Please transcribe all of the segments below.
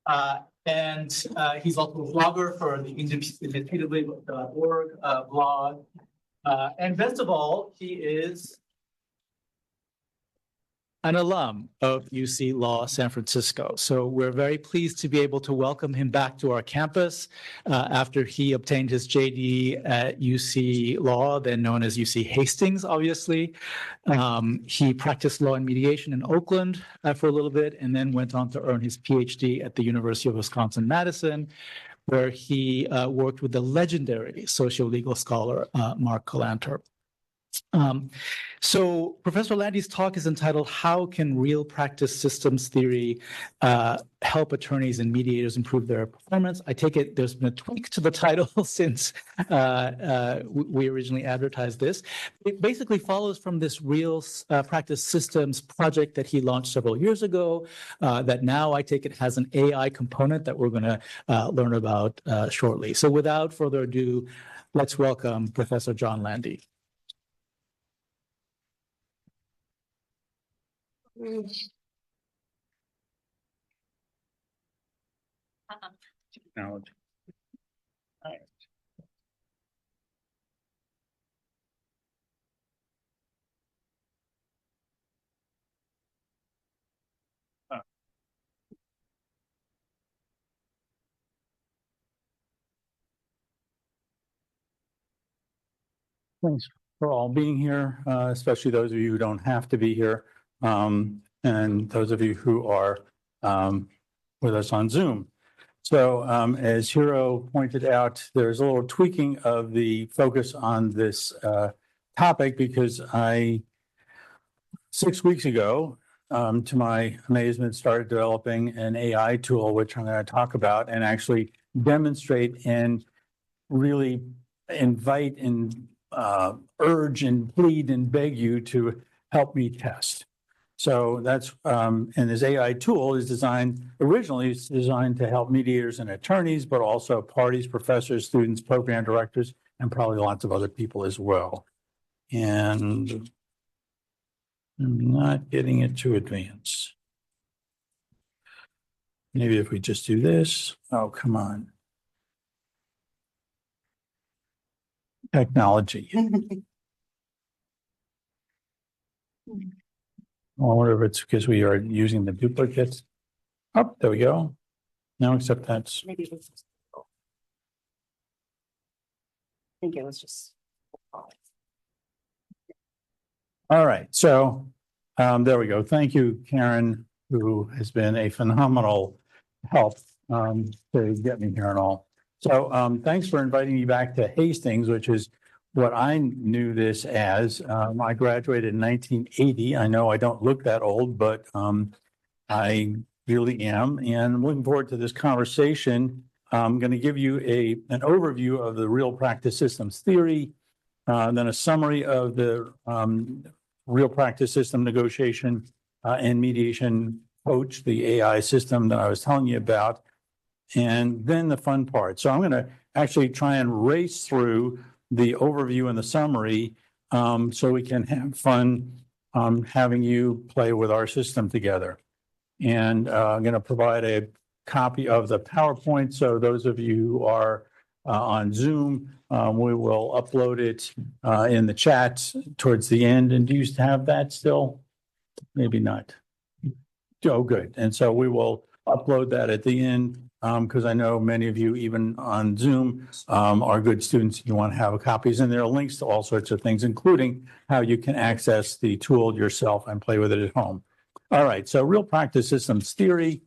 And he's also a blogger for the independently.org blog. And best of all, he is an alum of UC Law San Francisco. So we're very pleased to be able to welcome him back to our campus after he obtained his JD at UC Law, then known as UC Hastings, obviously. He practiced law and mediation in Oakland for a little bit, and then went on to earn his PhD at the University of Wisconsin-Madison, where he worked with the legendary socio-legal scholar, Mark Galanter. So Professor Lande's talk is entitled, How Can Real Practice Systems Theory Help Attorneys and Mediators Improve Their Performance? I take it there's been a tweak to the title since we originally advertised this. It basically follows from this real practice systems project that he launched several years ago that now I take it has an AI component that we're going to learn about shortly. So without further ado, let's welcome Professor John Lande. Technology. All right. Thanks for all being here, especially those of you who don't have to be here, and those of you who are with us on Zoom. So as Hiro pointed out, there's a little tweaking of the focus on this topic because 6 weeks ago, to my amazement, started developing an AI tool, which I'm going to talk about and actually demonstrate and really invite and urge and plead and beg you to help me test. So that's, and this AI tool is originally designed to help mediators and attorneys, but also parties, professors, students, program directors, and probably lots of other people as well. And I'm not getting it to advance. Maybe if we just do this. Oh, come on. Technology. I wonder if it's because we are using the duplicates. Oh, there we go. No, except that's. Maybe it was just. I think it was just. All right. So there we go. Thank you, Karen, who has been a phenomenal help to get me here and all. So thanks for inviting me back to Hastings, which is what I knew this as. I graduated in 1980. I know I don't look that old, but I really am. And I'm looking forward to this conversation. I'm going to give you an overview of the real practice systems theory, then a summary of the real practice system negotiation and mediation coach, the AI system that I was telling you about, and then the fun part. So I'm going to actually try and race through the overview and the summary so we can have fun having you play with our system together. And I'm going to provide a copy of the PowerPoint. So those of you who are on Zoom, we will upload it in the chat towards the end. And do you have that still? Maybe not. Oh, good. And so we will upload that at the end because I know many of you, even on Zoom, are good students. You want to have copies, and there are links to all sorts of things, including how you can access the tool yourself and play with it at home. All right. So real practice systems theory.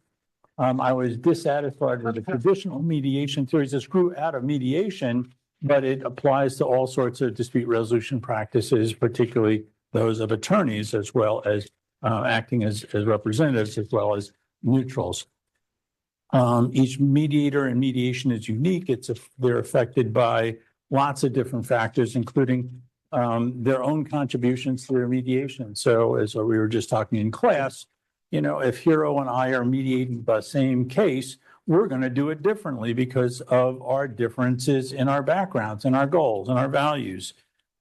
I was dissatisfied with the traditional mediation theories. This grew out of mediation, but it applies to all sorts of dispute resolution practices, particularly those of attorneys, as well as acting as representatives, as well as neutrals. Each mediator and mediation is unique. They're affected by lots of different factors, including their own contributions to their mediation. So as we were just talking in class, you know, if Hiro and I are mediating the same case, we're going to do it differently because of our differences in our backgrounds and our goals and our values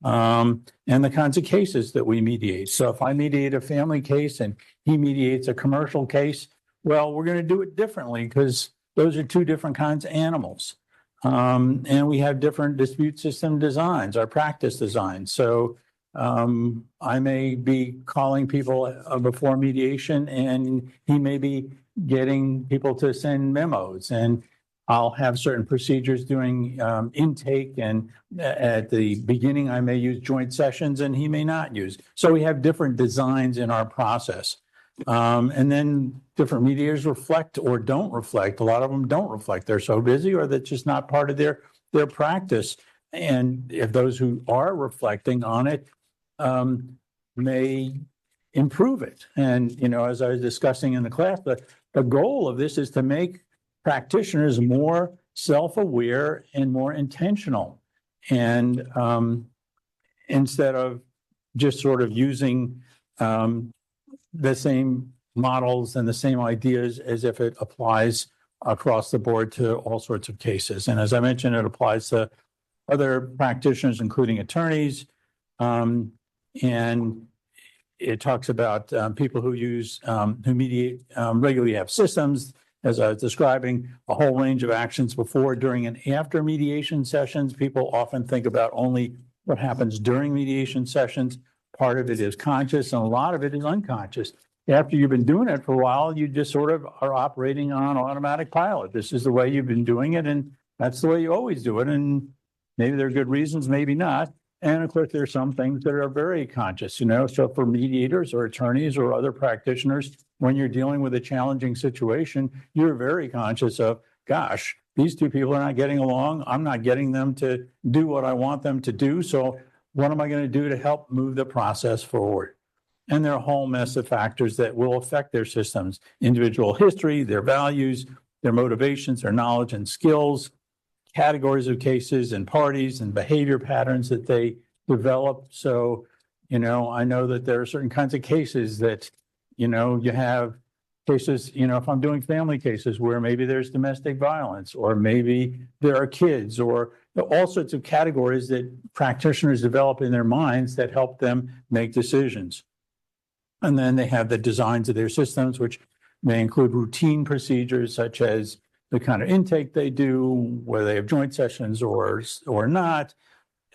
and the kinds of cases that we mediate. So if I mediate a family case and he mediates a commercial case, well, we're going to do it differently because those are two different kinds of animals. And we have different dispute system designs, our practice designs. So I may be calling people before mediation, and he may be getting people to send memos, and I'll have certain procedures doing intake, and at the beginning, I may use joint sessions and he may not use. So we have different designs in our process. And then different mediators reflect or don't reflect. A lot of them don't reflect. They're so busy, or that's just not part of their practice. And if those who are reflecting on it may improve it. And, you know, as I was discussing in the class, the goal of this is to make practitioners more self-aware and more intentional. And instead of just sort of using the same models and the same ideas as if it applies across the board to all sorts of cases. And as I mentioned, it applies to other practitioners, including attorneys. And it talks about people who use, who mediate regularly have systems, as I was describing, a whole range of actions before, during, and after mediation sessions. People often think about only what happens during mediation sessions. Part of it is conscious and a lot of it is unconscious. After you've been doing it for a while, you just sort of are operating on automatic pilot. This is the way you've been doing it, and that's the way you always do it. And maybe there are good reasons, maybe not. And of course, there are some things that are very conscious, you know. So for mediators or attorneys or other practitioners, when you're dealing with a challenging situation, you're very conscious of, gosh, these two people are not getting along. I'm not getting them to do what I want them to do. So what am I going to do to help move the process forward? And there are a whole mess of factors that will affect their systems: individual history, their values, their motivations, their knowledge and skills, categories of cases and parties and behavior patterns that they develop. So, you know, I know that there are certain kinds of cases that, you know, you have cases, you know, if I'm doing family cases where maybe there's domestic violence, or maybe there are kids, or all sorts of categories that practitioners develop in their minds that help them make decisions. And then they have the designs of their systems, which may include routine procedures, such as the kind of intake they do, whether they have joint sessions or not,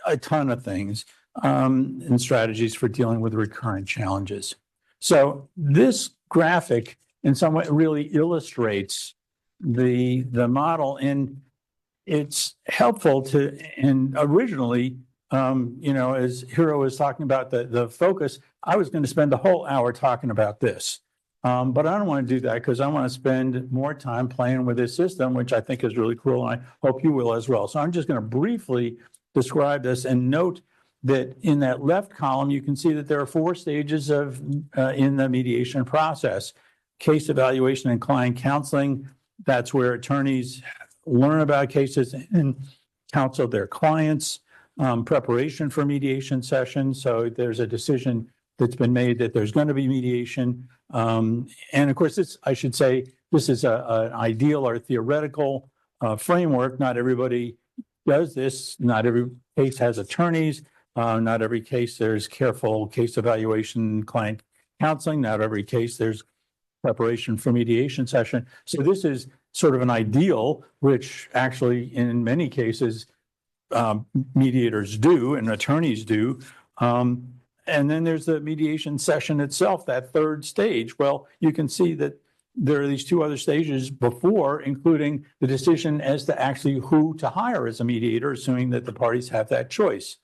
a ton of things, and strategies for dealing with recurrent challenges. So this graphic in some way really illustrates the model, and it's helpful to, and originally, you know, as Hiro was talking about the focus, I was going to spend the whole hour talking about this. But I don't want to do that because I want to spend more time playing with this system, which I think is really cool, and I hope you will as well. So I'm just going to briefly describe this, and note that in that left column, you can see that there are 4 stages of in the mediation process: case evaluation and client counseling. That's where attorneys learn about cases and counsel their clients. Preparation for mediation sessions. So there's a decision that's been made that there's going to be mediation. And of course, this, I should say, this is an ideal or theoretical framework. Not everybody does this. Not every case has attorneys. Not every case there's careful case evaluation, client counseling. Not every case there's preparation for mediation session. So this is sort of an ideal, which actually in many cases mediators do and attorneys do. And then there's the mediation session itself, that 3rd stage. Well, you can see that there are these 2 other stages before, including the decision as to actually who to hire as a mediator, assuming that the parties have that choice.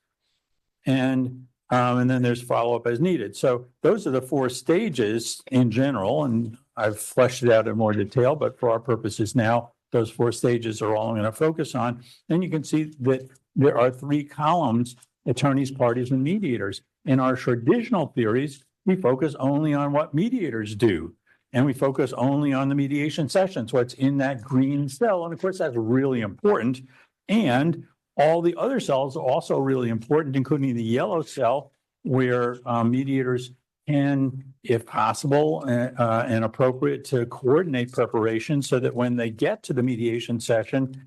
And then there's follow-up as needed. So those are the 4 stages in general, and I've fleshed it out in more detail, but for our purposes now, those 4 stages are all I'm going to focus on. And you can see that there are 3 columns: attorneys, parties, and mediators. In our traditional theories, we focus only on what mediators do, and we focus only on the mediation sessions, what's in that green cell. And of course, that's really important. And all the other cells are also really important, including the yellow cell, where mediators can, if possible and appropriate, to coordinate preparation so that when they get to the mediation session,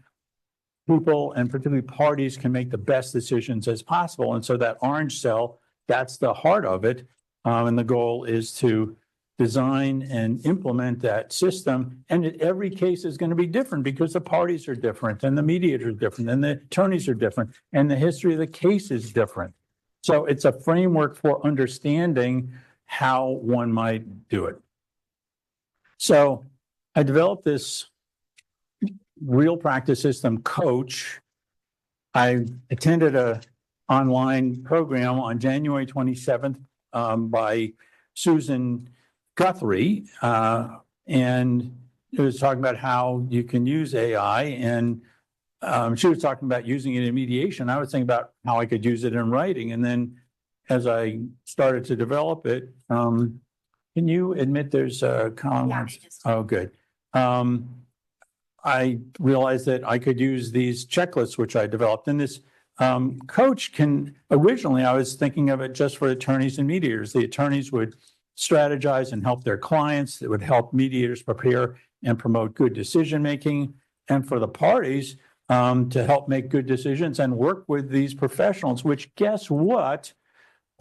people and particularly parties can make the best decisions as possible. And so that orange cell, that's the heart of it. And the goal is to design and implement that system. And every case is going to be different because the parties are different and the mediators are different and the attorneys are different and the history of the case is different. So it's a framework for understanding how one might do it. So I developed this real practice system coach. I attended a online program on January 27th by Susan Guthrie, and it was talking about how you can use AI, and she was talking about using it in mediation. I was thinking about how I could use it in writing, and then as I started to develop it, can you admit there's comments? Yeah, Oh, good. I realized that I could use these checklists, which I developed, and this coach can, originally I was thinking of it just for attorneys and mediators. The attorneys would strategize and help their clients. It would help mediators prepare and promote good decision-making. And for the parties to help make good decisions and work with these professionals, which guess what?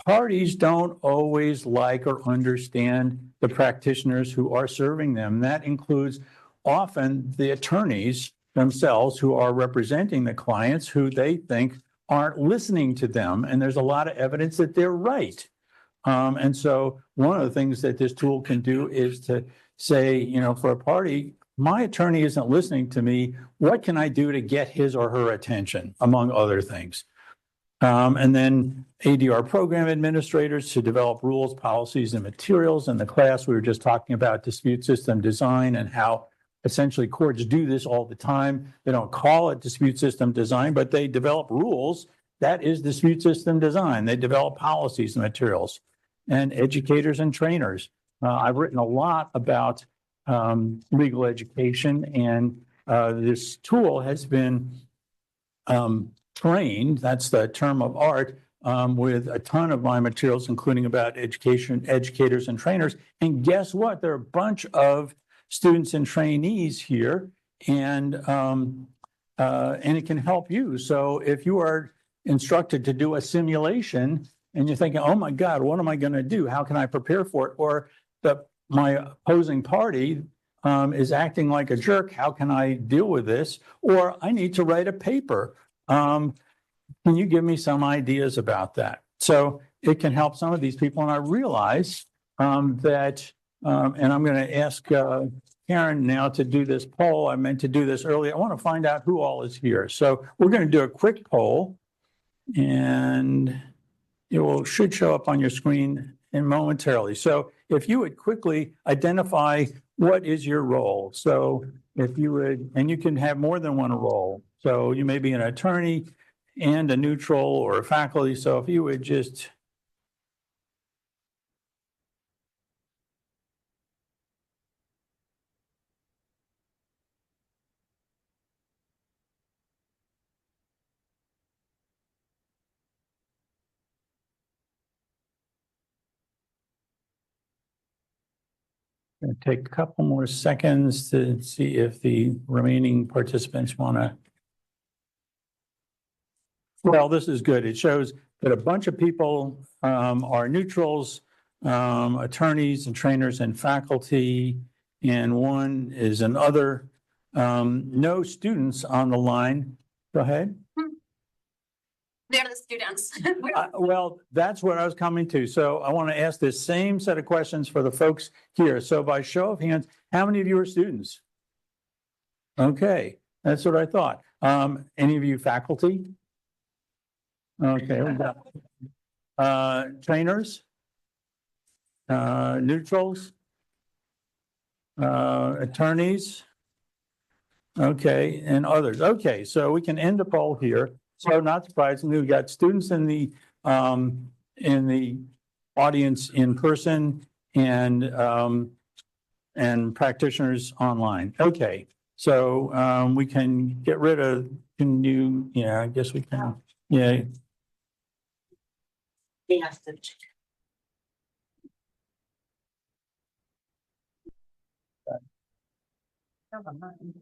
Parties don't always like or understand the practitioners who are serving them. That includes often the attorneys themselves who are representing the clients who they think aren't listening to them. And there's a lot of evidence that they're right. And so one of the things that this tool can do is to say, you know, for a party, my attorney isn't listening to me. What can I do to get his or her attention, among other things? And then ADR program administrators to develop rules, policies, and materials. In the class, we were just talking about dispute system design and how essentially courts do this all the time. They don't call it dispute system design, but they develop rules. That is dispute system design. They develop policies and materials. And educators and trainers. I've written a lot about legal education, and this tool has been trained, that's the term of art, with a ton of my materials, including about education, educators and trainers. And guess what? There are a bunch of students and trainees here, and it can help you. So if you are instructed to do a simulation and you're thinking, oh my God, what am I going to do? How can I prepare for it? Or my opposing party is acting like a jerk. How can I deal with this? Or I need to write a paper. Can you give me some ideas about that? So it can help some of these people. And I realize that, and I'm going to ask Karen now to do this poll. I meant to do this earlier. I want to find out who all is here. So we're going to do a quick poll, and it should show up on your screen momentarily. So if you would quickly identify what is your role. So if you would, and you can have more than one role. So you may be an attorney and a neutral or a faculty. So if you would just. Gonna take a couple more seconds to see if the remaining participants want to. Well, this is good. It shows that a bunch of people are neutrals, attorneys and trainers and faculty, and one is an other. No students on the line. Go ahead. They're the students. Well, that's what I was coming to. So I want to ask this same set of questions for the folks here. So by show of hands, how many of you are students? Okay, that's what I thought. Any of you faculty? Okay, we got trainers, neutrals, attorneys. Okay, and others. Okay, so we can end the poll here. So not surprisingly, we got students in the audience in person and practitioners online. Okay, so we can get rid of. Can you? Yeah, I guess we can. Yeah.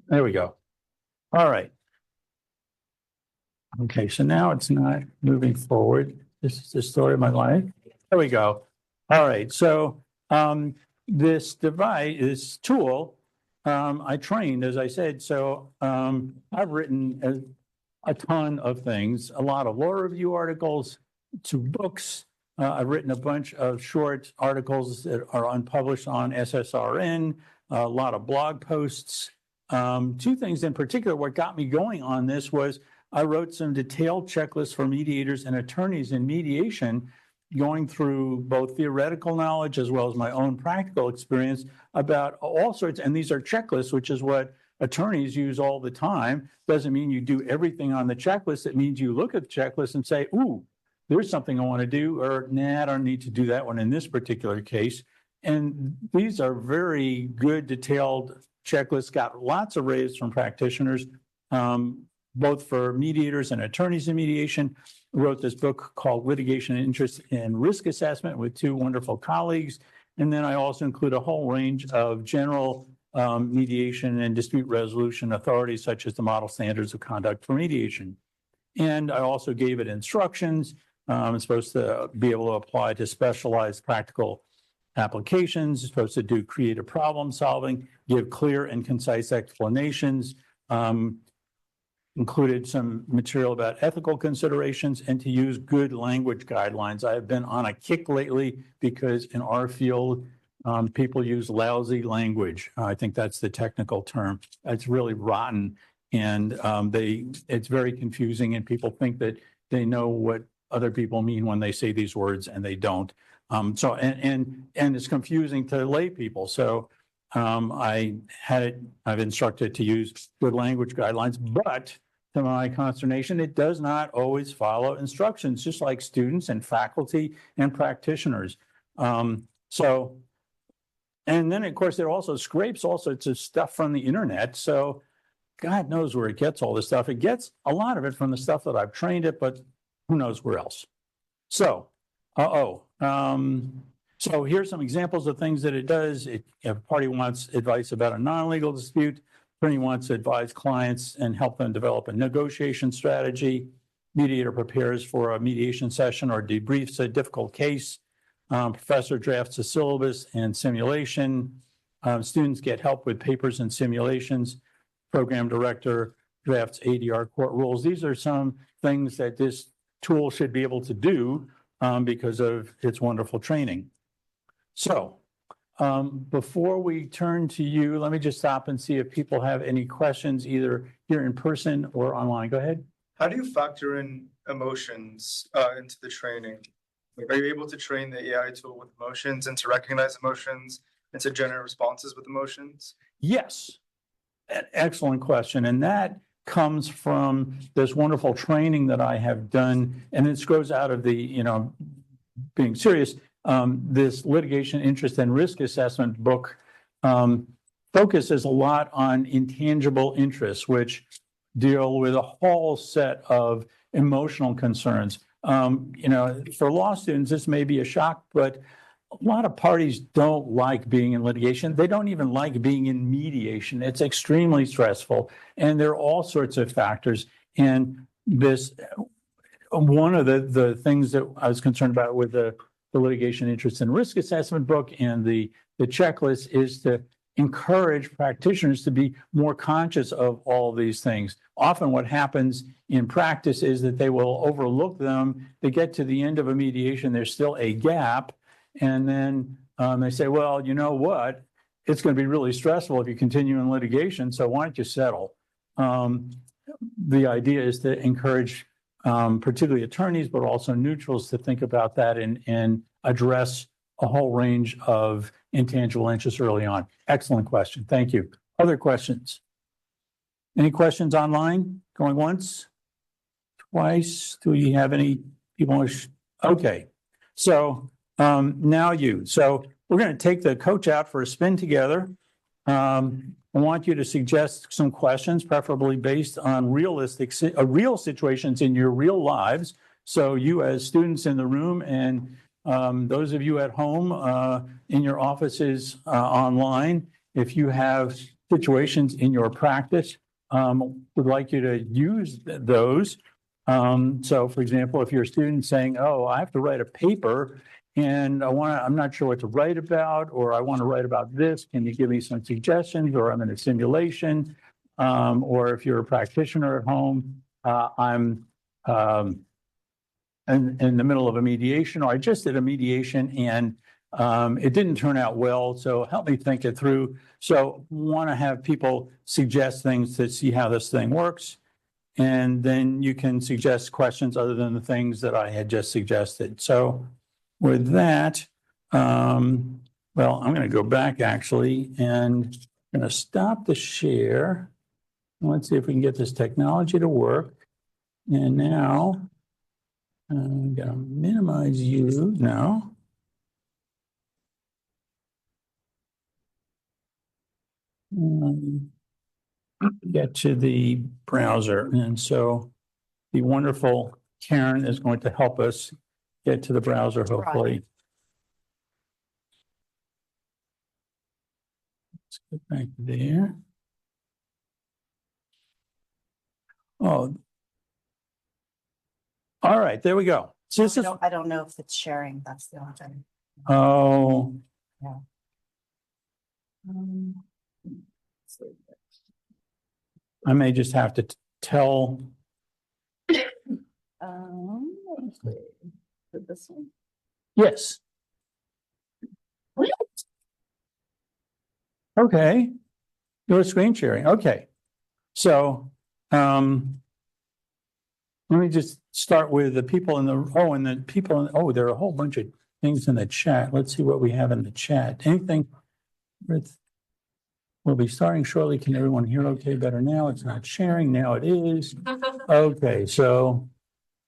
There we go. All right. Okay, so now it's not moving forward. This is the story of my life. There we go. All right, so this device, this tool, I trained, as I said, so I've written a ton of things, a lot of law review articles, 2 books. I've written a bunch of short articles that are unpublished on SSRN, a lot of blog posts. 2 things in particular, what got me going on this was I wrote some detailed checklists for mediators and attorneys in mediation, going through both theoretical knowledge as well as my own practical experience about all sorts. And these are checklists, which is what attorneys use all the time. Doesn't mean you do everything on the checklist. It means you look at the checklist and say, ooh, there's something I want to do, or nah, I don't need to do that one in this particular case. And these are very good, detailed checklists, got lots of raves from practitioners, both for mediators and attorneys in mediation. I wrote this book called Litigation Interest and Risk Assessment with 2 wonderful colleagues. And then I also include a whole range of general mediation and dispute resolution authorities, such as the Model Standards of Conduct for Mediation. And I also gave it instructions. It's supposed to be able to apply to specialized practical applications. It's supposed to do creative problem solving, give clear and concise explanations, included some material about ethical considerations, and to use good language guidelines. I have been on a kick lately because in our field, people use lousy language. I think that's the technical term. It's really rotten, and it's very confusing, and people think that they know what other people mean when they say these words, and they don't. And it's confusing to lay people. So I've instructed to use good language guidelines, but to my consternation, it does not always follow instructions, just like students and faculty and practitioners. And then, of course, it also scrapes all sorts of stuff from the internet. So God knows where it gets all this stuff. It gets a lot of it from the stuff that I've trained it, but who knows where else. So, so here's some examples of things that it does. If a party wants advice about a non-legal dispute, attorney wants to advise clients and help them develop a negotiation strategy. Mediator prepares for a mediation session or debriefs a difficult case. Professor drafts a syllabus and simulation. Students get help with papers and simulations. Program director drafts ADR court rules. These are some things that this tool should be able to do because of its wonderful training. So before we turn to you, let me just stop and see if people have any questions, either here in person or online. Go ahead. How do you factor in emotions into the training? Like, are you able to train the AI tool with emotions and to recognize emotions and to generate responses with emotions? Yes, excellent question. And that comes from this wonderful training that I have done. And this grows out of the, being serious, this litigation interest and risk assessment book focuses a lot on intangible interests, which deal with a whole set of emotional concerns. For law students, this may be a shock, but a lot of parties don't like being in litigation. They don't even like being in mediation. It's extremely stressful, and there are all sorts of factors. And this, one of the things that I was concerned about with the litigation interest and risk assessment book and the checklist is to encourage practitioners to be more conscious of all of these things. Often what happens in practice is that they will overlook them. They get to the end of a mediation, there's still a gap. And then they say, well, you know what? It's going to be really stressful if you continue in litigation, so why don't you settle? The idea is to encourage particularly attorneys, but also neutrals to think about that and address a whole range of intangible interests early on. Excellent question. Thank you. Other questions? Any questions online? Going once? Twice? Do we have any people? Okay. So now you. So we're going to take the coach out for a spin together. I want you to suggest some questions, preferably based on real situations in your real lives. So you as students in the room and those of you at home in your offices online, if you have situations in your practice, would like you to use those. So for example, if you're a student saying, oh, I have to write a paper and I'm not sure what to write about, or I want to write about this. Can you give me some suggestions? Or I'm in a simulation. Or if you're a practitioner at home, I'm in the middle of a mediation, or I just did a mediation and it didn't turn out well. So help me think it through. So want to have people suggest things to see how this thing works. And then you can suggest questions other than the things that I had just suggested. So with that, well, I'm going to go back actually and I'm going to stop the share. Let's see if we can get this technology to work. And now I'm going to minimize you now. Get to the browser. And so the wonderful Karen is going to help us get to the browser, hopefully. Let's get back there. Oh, all right, there we go. So this is, I don't know if it's sharing. That's the only thing. oh, I may just have to tell. Let's see. Did this one? Yes. Okay. Your screen sharing. Okay. So, let me just start with the people in the, and the people, there are a whole bunch of things in the chat. Let's see what we have in the chat. Anything with, we'll be starting shortly. Can everyone hear okay better now? It's not sharing. Now it is. Okay. So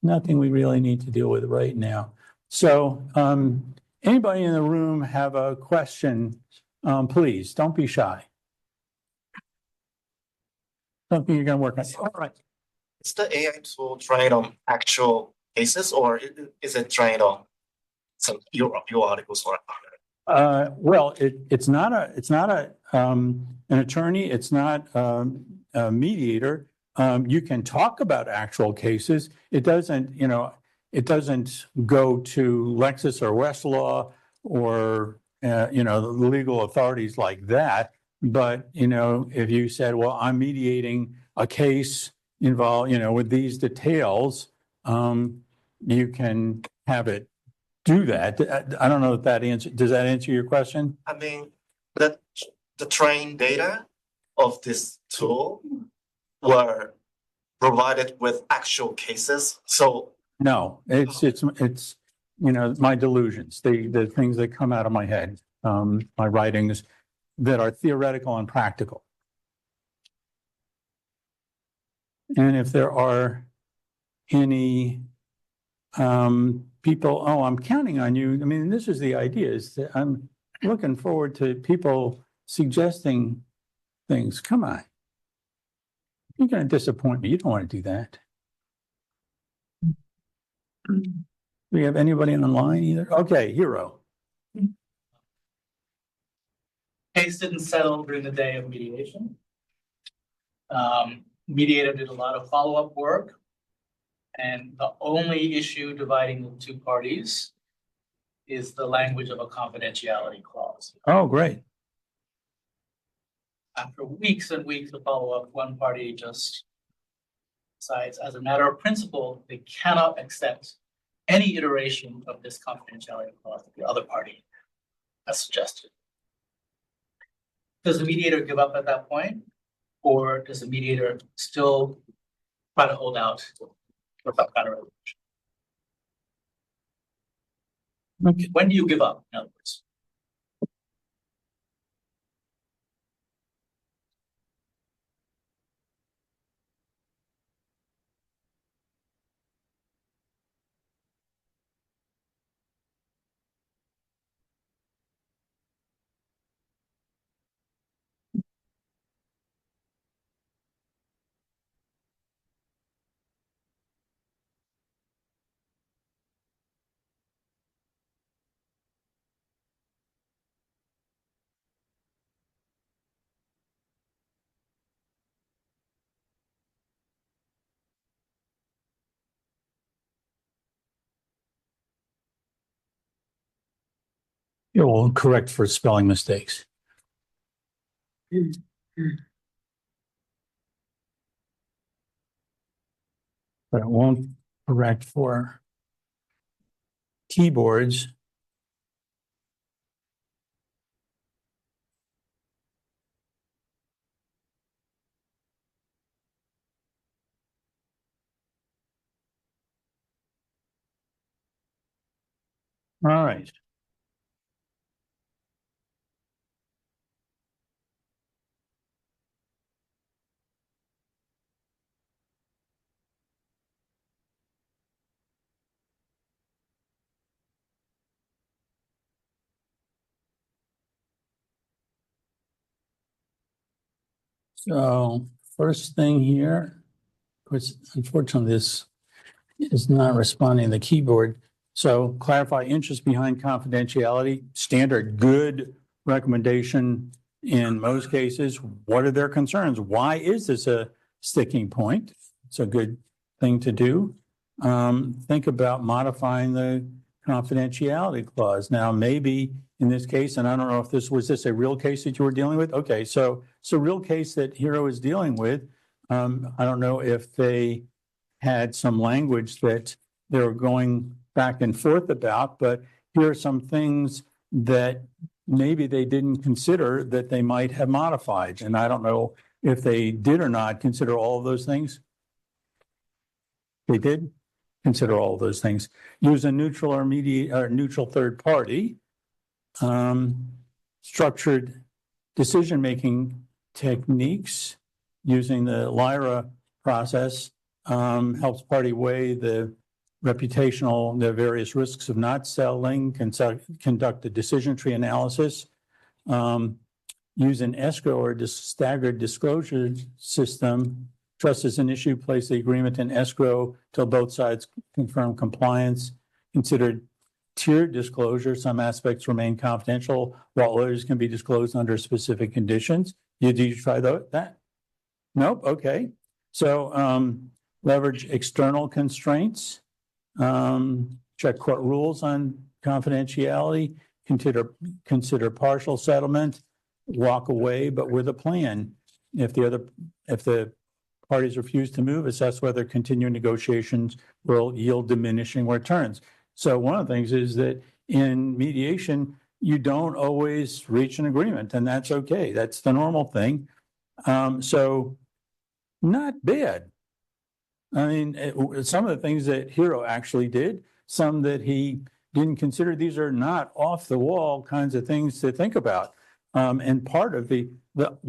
nothing we really need to deal with right now. So, anybody in the room have a question? Please don't be shy. Something you're going to work on. All right. Is the AI tool trained on actual cases, or is it trained on some your articles or? Well, it's not an attorney. It's not a mediator. You can talk about actual cases. It doesn't go to Lexis or Westlaw or the legal authorities like that. But if you said, well, I'm mediating a case involved, with these details, you can have it do that. I don't know if does that answer your question? I mean, the trained data of this tool were provided with actual cases. So no, it's my delusions, the things that come out of my head, my writings that are theoretical and practical. And if there are any people, I'm counting on you. I mean, this is the idea, is that I'm looking forward to people suggesting things. Come on. You're going to disappoint me. You don't want to do that. Do we have anybody online either? Okay, Hero. Case didn't settle during the day of mediation. Mediator did a lot of follow-up work. And the only issue dividing the two parties is the language of a confidentiality clause. Oh, great. After weeks and weeks of follow-up, one party just decides, as a matter of principle, they cannot accept any iteration of this confidentiality clause that the other party has suggested. Does the mediator give up at that point? Or does the mediator still try to hold out for some kind of resolution? Okay. When do you give up, in other words? It will correct for spelling mistakes. But it won't correct for keyboards. All right. So first thing here, which unfortunately this is not responding to the keyboard. So clarify interest behind confidentiality, standard good recommendation in most cases. What are their concerns? Why is this a sticking point? It's a good thing to do. Think about modifying the confidentiality clause. Now, maybe in this case, and I don't know if was this a real case that you were dealing with? Okay, so it's a real case that Hero is dealing with. I don't know if they had some language that they were going back and forth about, but here are some things that maybe they didn't consider that they might have modified. And I don't know if they did or not consider all of those things. They did consider all of those things. Use a neutral or neutral third party. Structured decision-making techniques using the Lyra process helps party weigh the various risks of not selling, conduct a decision tree analysis, use an escrow or staggered disclosure system. Trust is an issue, place the agreement in escrow till both sides confirm compliance. Consider tiered disclosure. Some aspects remain confidential while others can be disclosed under specific conditions. Did you try that? Nope. Okay. So leverage external constraints. Check court rules on confidentiality. Consider partial settlement. Walk away, but with a plan. If the parties refuse to move, assess whether continuing negotiations will yield diminishing returns. So one of the things is that in mediation, you don't always reach an agreement, and that's okay. That's the normal thing. So not bad. I mean, some of the things that Hero actually did, some that he didn't consider, these are not off the wall kinds of things to think about. And part of the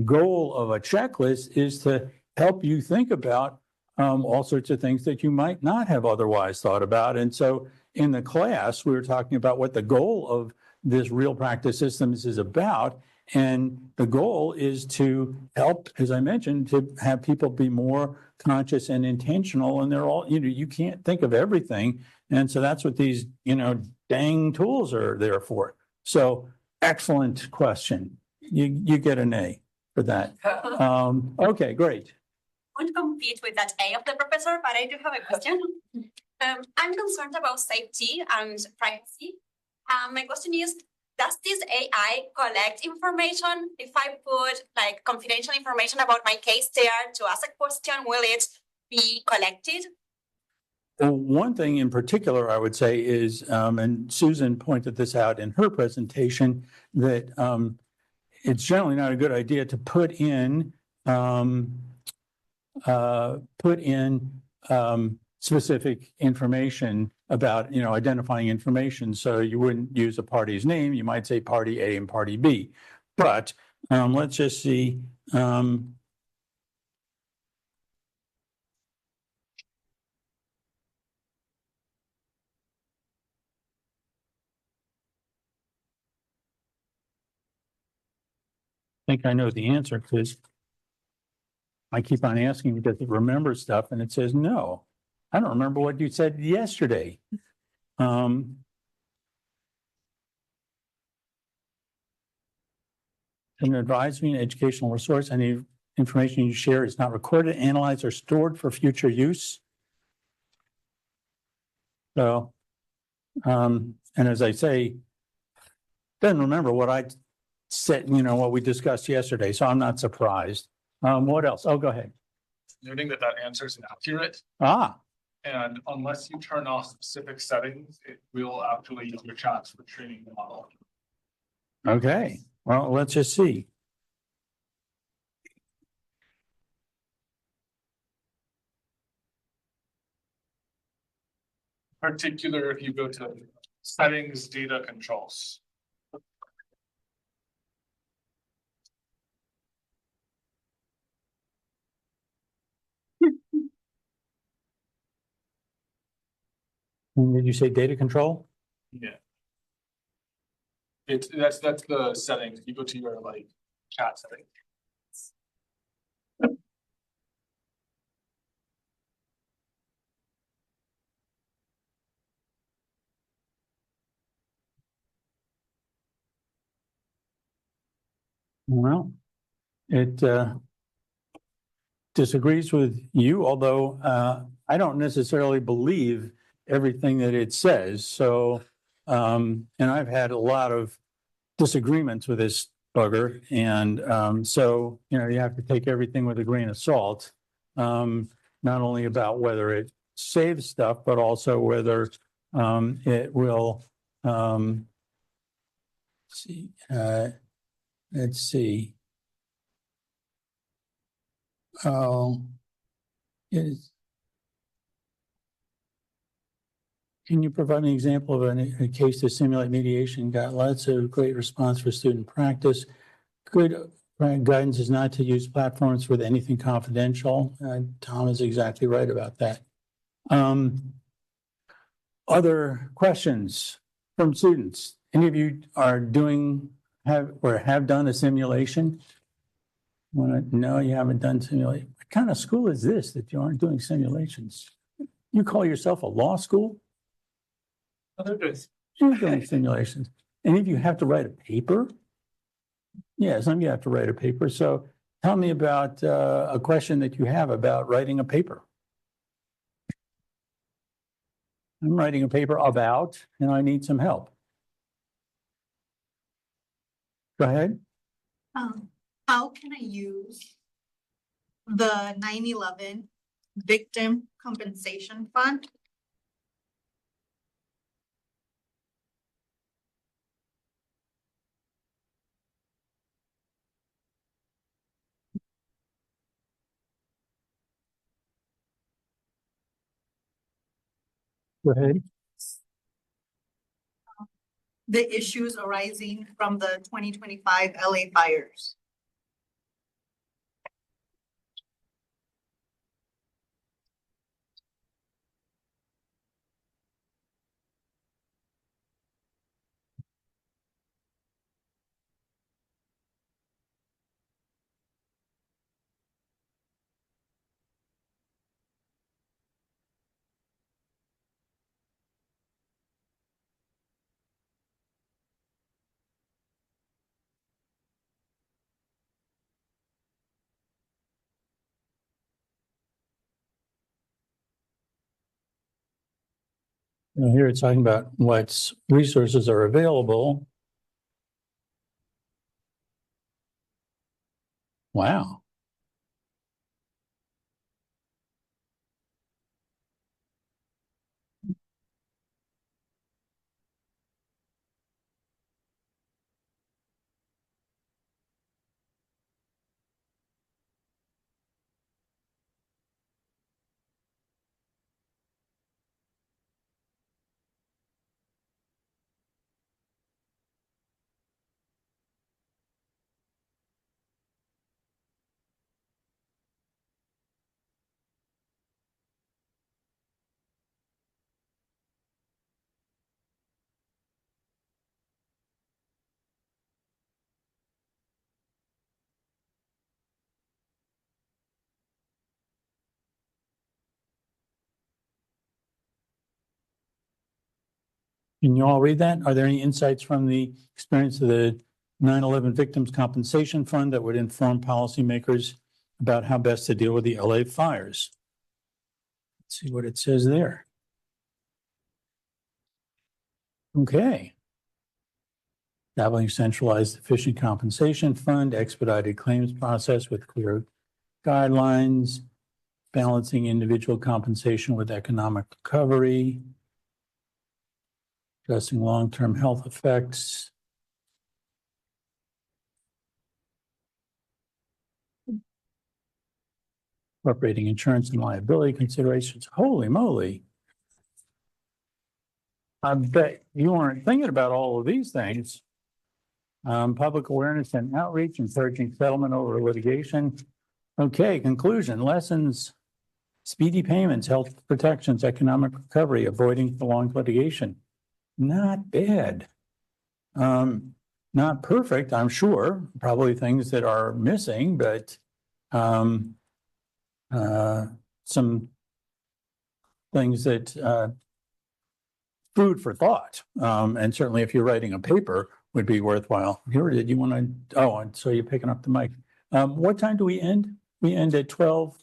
goal of a checklist is to help you think about all sorts of things that you might not have otherwise thought about. And so in the class, we were talking about what the goal of this real practice systems is about. And the goal is to help, as I mentioned, to have people be more conscious and intentional. And they're all, you can't think of everything. And so that's what these, dang tools are there for. So excellent question. You get an A for that. Okay, great. Won't compete with that A of the professor, but I do have a question. I'm concerned about safety and privacy. My question is, does this AI collect information? If I put confidential information about my case there to ask a question, will it be collected? Well, one thing in particular I would say is, and Susan pointed this out in her presentation, that it's generally not a good idea to put in specific information about, identifying information. So you wouldn't use a party's name. You might say party A and party B. But let's just see. I think I know the answer because I keep on asking because it remembers stuff and it says, no, I don't remember what you said yesterday. An advisory and educational resource, any information you share is not recorded, analyzed, or stored for future use. So, and as I say, doesn't remember what I said, you know, what we discussed yesterday, so I'm not surprised. What else? Oh, go ahead. Noting that that answer is inaccurate, Ah, and unless you turn off specific settings, it will actually use your chats for training the model. okay. Well, let's just see. Particular if you go to settings, data controls. Did you say data control? Yeah. That's the settings. You go to your like chat setting. Well, it disagrees with you, although I don't necessarily believe everything that it says. So, and I've had a lot of disagreements with this bugger, and so you know you have to take everything with a grain of salt. Not only about whether it saves stuff, but also whether it will. See, let's see. Oh, is. Can you provide an example of a case to simulate mediation? Got lots of great response for student practice. Good guidance is not to use platforms with anything confidential. Tom is exactly right about that. Other questions from students? Any of you are doing, have done a simulation? No, you haven't done simulation. What kind of school is this that you aren't doing simulations? You call yourself a law school? You're doing simulations. Any of you have to write a paper? Yeah, some of you have to write a paper. So tell me about a question that you have about writing a paper. I'm writing a paper about, and I need some help. Go ahead. How can I use the 9/11 Victim Compensation Fund? Go ahead. The issues arising from the 2025 LA fires. Now here it's talking about what resources are available. Wow. Can you all read that? Are there any insights from the experience of the 9/11 Victims Compensation Fund that would inform policymakers about how best to deal with the LA fires? Let's see what it says there. Okay. establishing centralized efficient compensation fund, expedited claims process with clear guidelines, balancing individual compensation with economic recovery, addressing long-term health effects. Incorporating insurance and liability considerations. Holy moly. I bet you weren't thinking about all of these things. Public awareness and outreach, encouraging settlement over litigation. Okay, conclusion, lessons, speedy payments, health protections, economic recovery, avoiding prolonged litigation. Not bad. Not perfect, I'm sure, probably things that are missing, but some things that food for thought. And certainly if you're writing a paper would be worthwhile. Here, did you want to, oh, so you're picking up the mic. What time do we end? We end at 12.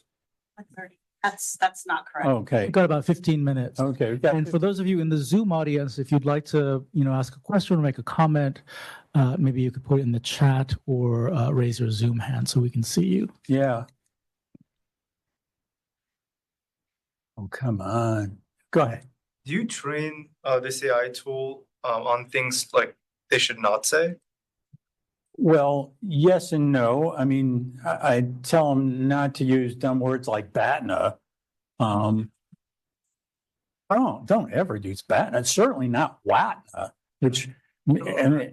That's not correct. Okay, We've got about 15 minutes. okay. we've got- And for those of you in the Zoom audience, if you'd like to, ask a question or make a comment, maybe you could put it in the chat or raise your Zoom hand so we can see you. Yeah. Oh, come on. Go ahead. Do you train this AI tool on things like they should not say? Well, yes and no. I mean, I tell them not to use dumb words like BATNA. Don't ever use BATNA. It's certainly not WATNA, which, I mean,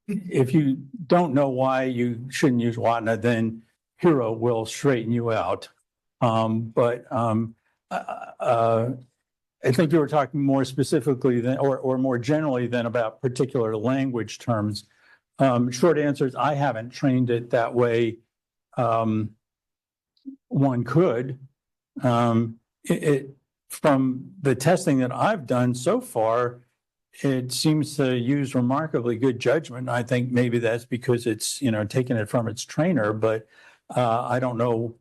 if you don't know why you shouldn't use WATNA, then Hero will straighten you out. I think you were talking more specifically than, or more generally than about particular language terms. Short answer is I haven't trained it that way. One could. From the testing that I've done so far, it seems to use remarkably good judgment. I think maybe that's because it's, taking it from its trainer, but I don't know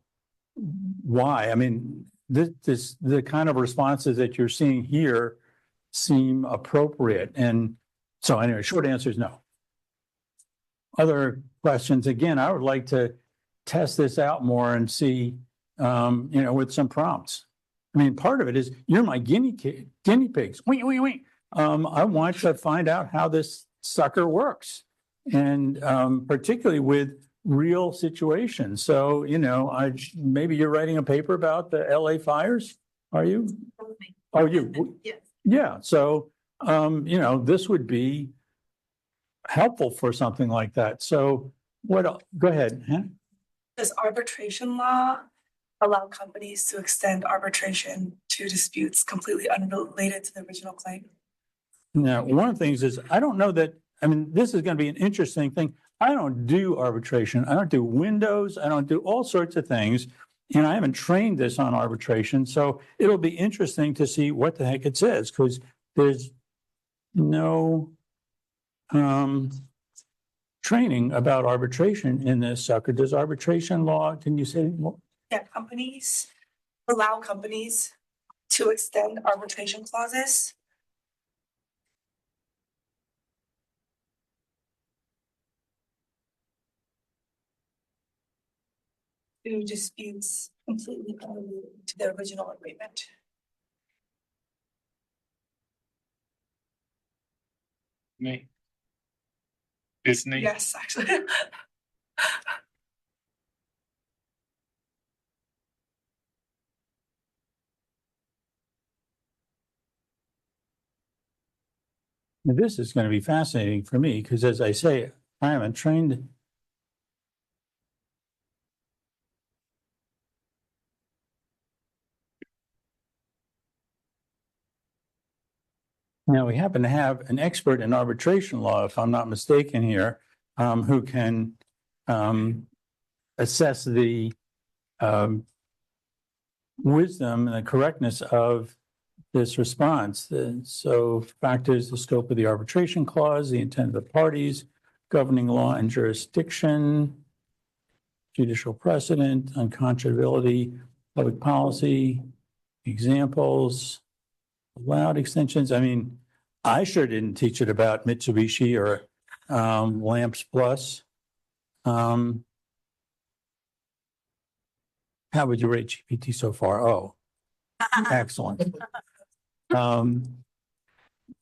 why. I mean, the kind of responses that you're seeing here seem appropriate. And so anyway, short answer is no. Other questions? Again, I would like to test this out more and see, with some prompts. I mean, part of it is you're my guinea pigs. Wait. I want to find out how this sucker works, and particularly with real situations. So, maybe you're writing a paper about the LA fires. Are you? Oh, you? Yes. Yeah. So, this would be helpful for something like that. So go ahead. Huh? Does arbitration law allow companies to extend arbitration to disputes completely unrelated to the original claim? Now, one of the things is, I don't know that, I mean, this is going to be an interesting thing. I don't do arbitration. I don't do windows. I don't do all sorts of things. And I haven't trained this on arbitration. So it'll be interesting to see what the heck it says, because there's no training about arbitration in this sucker. Does arbitration law, can you say more? Yeah, companies allow companies to extend arbitration clauses to disputes completely unrelated to the original agreement. Me. Disney. Yes, actually. This is going to be fascinating for me because, as I say, I haven't trained. Now, we happen to have an expert in arbitration law, if I'm not mistaken here, who can assess the wisdom and the correctness of this response. So factors, the scope of the arbitration clause, the intent of the parties, governing law and jurisdiction, judicial precedent, unconscionability, public policy, examples, allowed extensions. I mean, I sure didn't teach it about Mitsubishi or Lamps Plus. How would you rate GPT so far? Oh, excellent.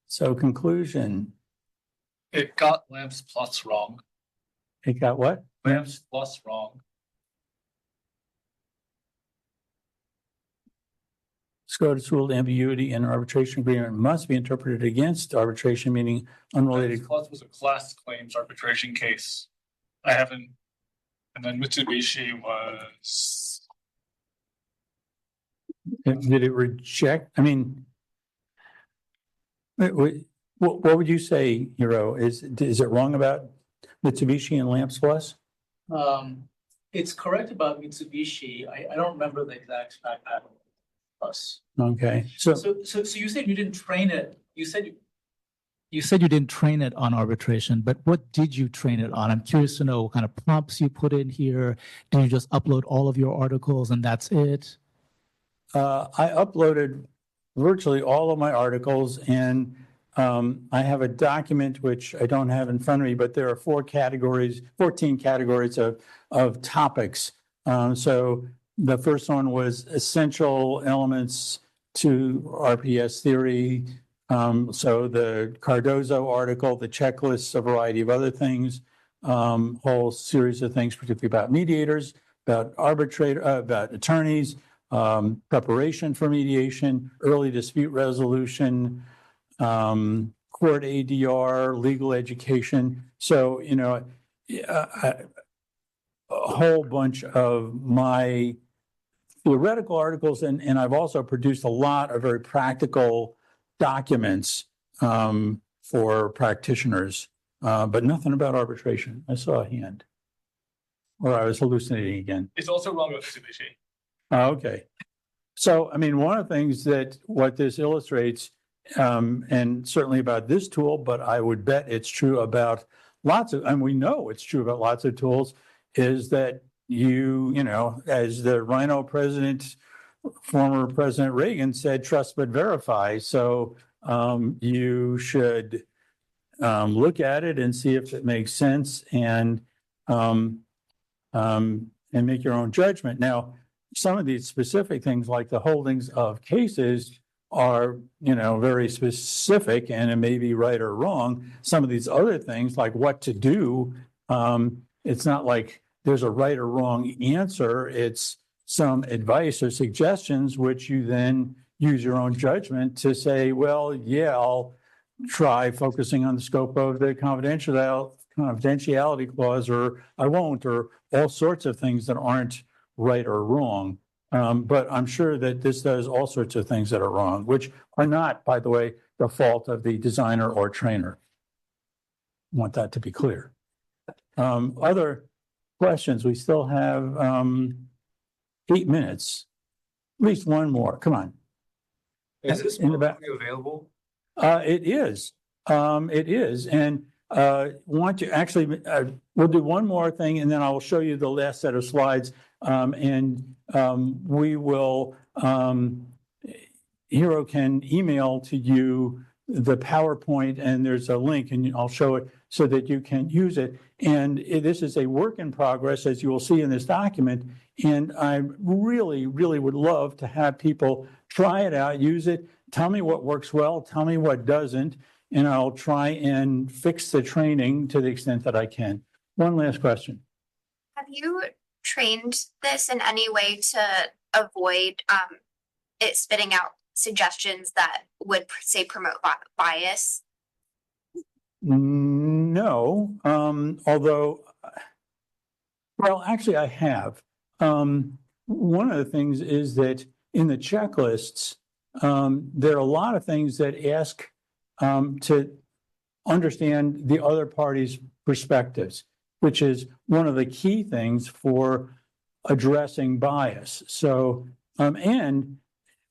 So conclusion, It got Lamps Plus wrong. it got what? Lamps Plus wrong. SCOTUS ruled ambiguity in an arbitration agreement must be interpreted against arbitration, meaning unrelated. Lamps Plus was a class claims arbitration case. I haven't, and then Mitsubishi was, Did it reject? I mean, what would you say, Hiro? Is it wrong about Mitsubishi and Lamps Plus? It's correct about Mitsubishi. I don't remember the exact fact pattern. Plus. Okay, so So you said you didn't train it. You said you didn't train it on arbitration, but what did you train it on? I'm curious to know what kind of prompts you put in here. Do you just upload all of your articles and that's it? I uploaded virtually all of my articles, and I have a document which I don't have in front of me, but there are 14 categories of topics. So the first one was essential elements to RPS theory. So the Cardozo article, the checklists, a variety of other things, whole series of things, particularly about mediators, about about attorneys, preparation for mediation, early dispute resolution, court ADR, legal education. So, a whole bunch of my theoretical articles, and I've also produced a lot of very practical documents for practitioners, but nothing about arbitration. I saw a hand, or I was hallucinating again. it's also wrong with Mitsubishi. Okay. So, I mean, one of the things that what this illustrates, and certainly about this tool, but I would bet it's true about lots of, and we know it's true about lots of tools, is that as the Rhino president, former President Reagan said, trust but verify. So you should look at it and see if it makes sense and make your own judgment. Now, some of these specific things like the holdings of cases are, very specific and it may be right or wrong. Some of these other things like what to do, it's not like there's a right or wrong answer. It's some advice or suggestions, which you then use your own judgment to say, well, yeah, I'll try focusing on the scope of the confidentiality clause, or I won't, or all sorts of things that aren't right or wrong. But I'm sure that this does all sorts of things that are wrong, which are not, by the way, the fault of the designer or trainer. I want that to be clear. Other questions? We still have 8 minutes. At least one more. Come on. Is this In the back. available? It is. It is. And want to actually, we'll do one more thing and then I will show you the last set of slides. We will, Hiro can email to you the PowerPoint and there's a link and I'll show it so that you can use it. And this is a work in progress, as you will see in this document. And I really, really would love to have people try it out, use it, tell me what works well, tell me what doesn't, and I'll try and fix the training to the extent that I can. One last question. Have you trained this in any way to avoid it spitting out suggestions that would say promote bias? No, although, well, actually I have. One of the things is that in the checklists, there are a lot of things that ask to understand the other party's perspectives, which is one of the key things for addressing bias. So, and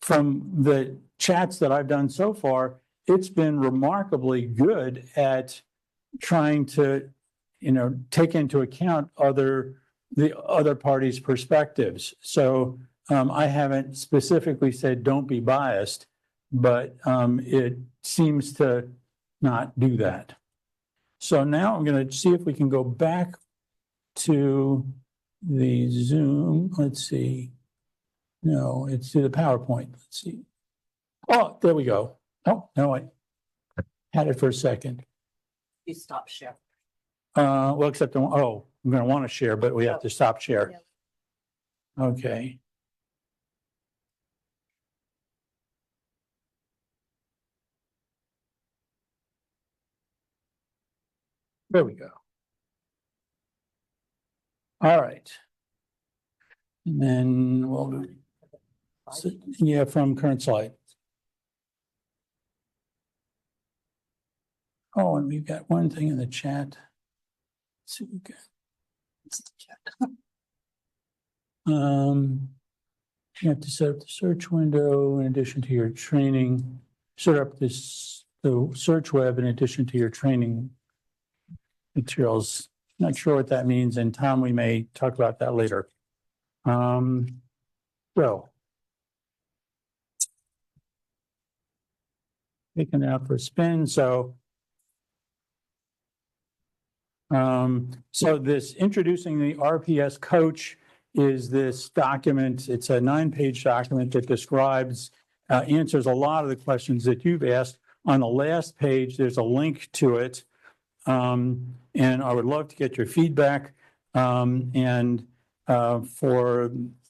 from the chats that I've done so far, it's been remarkably good at trying to, take into account the other party's perspectives. So I haven't specifically said don't be biased, but it seems to not do that. so now I'm going to see if we can go back to the Zoom. Let's see. No, it's to the PowerPoint. Let's see. Oh, there we go. Oh, no, I had it for a second. You stop share. Well, except, I'm going to want to share, but we have to stop share. Okay. There we go. All right. And then we'll do, yeah, from current slide. Oh, and we've got one thing in the chat. Let's see what we got. You have to set up the search window in addition to your training. Set up the search web in addition to your training materials. Not sure what that means, and Tom, we may talk about that later. So taking it out for a spin. So this introducing the RPS coach is this document. It's a 9-page document that describes, answers a lot of the questions that you've asked. On the last page, there's a link to it. And I would love to get your feedback. For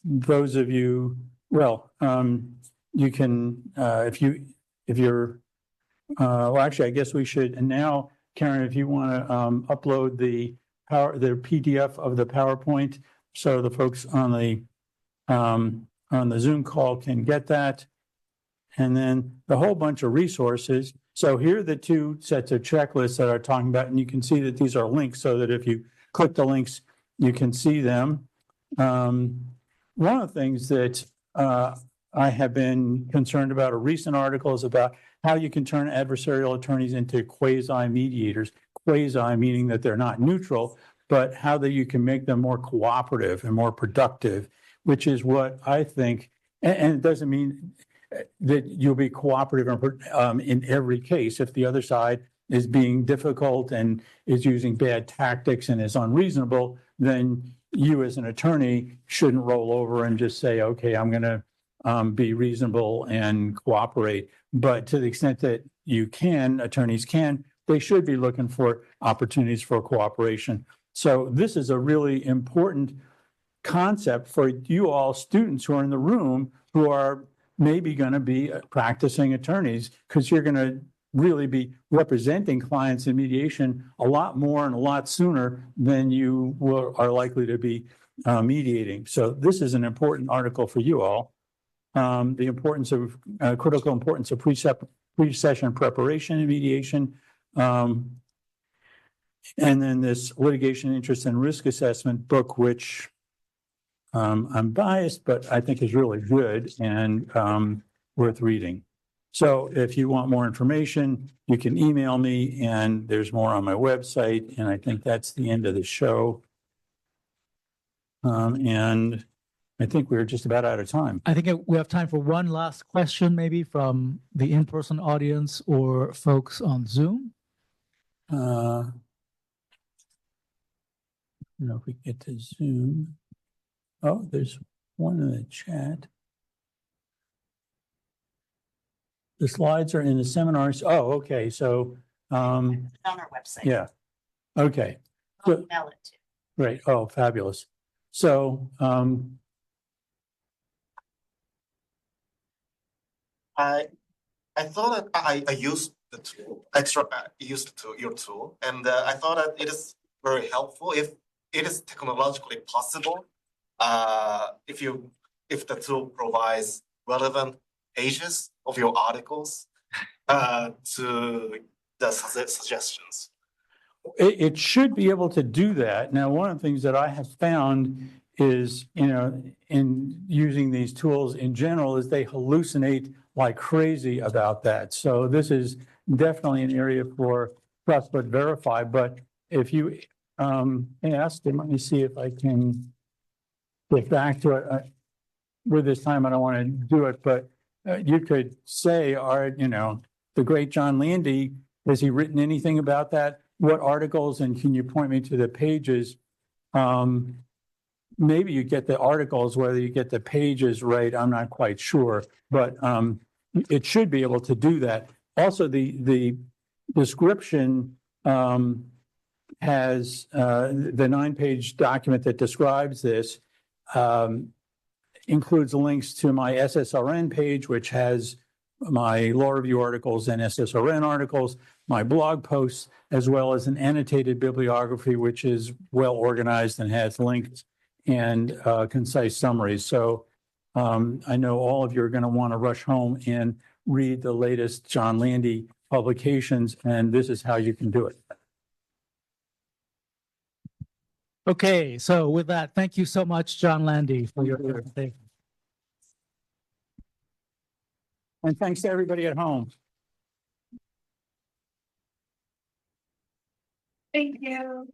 those of you, well, you can, if you're, well, actually, I guess we should, and now, Karen, if you want to upload the PDF of the PowerPoint, so the folks on the Zoom call can get that. And then the whole bunch of resources. So here are the two sets of checklists that I'm talking about, and you can see that these are links so that if you click the links, you can see them. One of the things that I have been concerned about, a recent article is about how you can turn adversarial attorneys into quasi-mediators. Quasi meaning that they're not neutral, but how that you can make them more cooperative and more productive, which is what I think, and it doesn't mean that you'll be cooperative in every case. If the other side is being difficult and is using bad tactics and is unreasonable, then you as an attorney shouldn't roll over and just say, okay, I'm going to be reasonable and cooperate. But to the extent that you can, attorneys can, they should be looking for opportunities for cooperation. So this is a really important concept for you all students who are in the room who are maybe going to be practicing attorneys, because you're going to really be representing clients in mediation a lot more and a lot sooner than you are likely to be mediating. So this is an important article for you all. The importance of critical importance of pre-session preparation in mediation. And then this litigation interest and risk assessment book, which I'm biased, but I think is really good and worth reading. So if you want more information, you can email me, and there's more on my website. And I think that's the end of the show. And I think we're just about out of time. I think we have time for one last question, maybe from the in-person audience or folks on Zoom. You know, if we get to Zoom. Oh, there's one in the chat. The slides are in the seminars. Oh, okay. So, On our website. yeah. Okay. I'll email it to. Great. Oh, fabulous. So, I thought that I used the tool, your tool, and I thought that it is very helpful if it is technologically possible. If the tool provides relevant pages of your articles to the suggestions. it should be able to do that. Now, one of the things that I have found is, you know, in using these tools in general, is they hallucinate like crazy about that. So this is definitely an area for trust but verify. But if you asked, and let me see if I can get back to it. With this time, I don't want to do it, but you could say, the great John Lande, has he written anything about that? what articles and can you point me to the pages? Maybe you get the articles, whether you get the pages right, I'm not quite sure, but it should be able to do that. Also, the description has the 9-page document that describes this includes links to my SSRN page, which has my law review articles and SSRN articles, my blog posts, as well as an annotated bibliography, which is well organized and has links and concise summaries. So I know all of you are going to want to rush home and read the latest John Lande publications, and this is how you can do it. Okay, so with that, thank you so much, John Lande, for your presentation. And thanks to everybody at home. Thank you.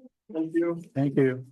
Thank you.